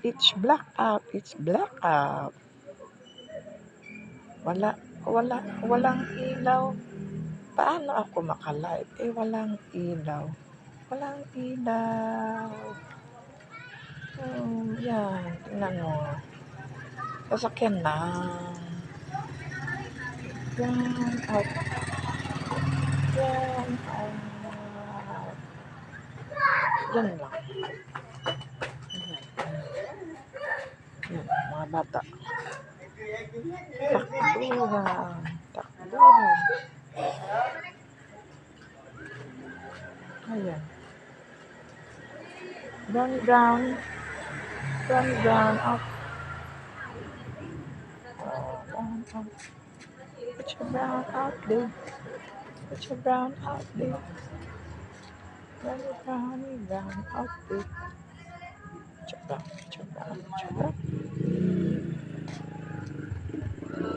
It's black out, it's black out. Walang ilaw. Paano ako maka-live, walang ilaw. Walang ilaw. Yan, tingnan mo. Sasakyan na. Yan, out. Yan, out. Yan lang. Yan, mga bata. Takbuhan. Takbuhan. Ayan. Brownie brown. Brownie brown. Up. Out. Put your brown out there. Put your brown out there. Brownie brown out there. Put your brown.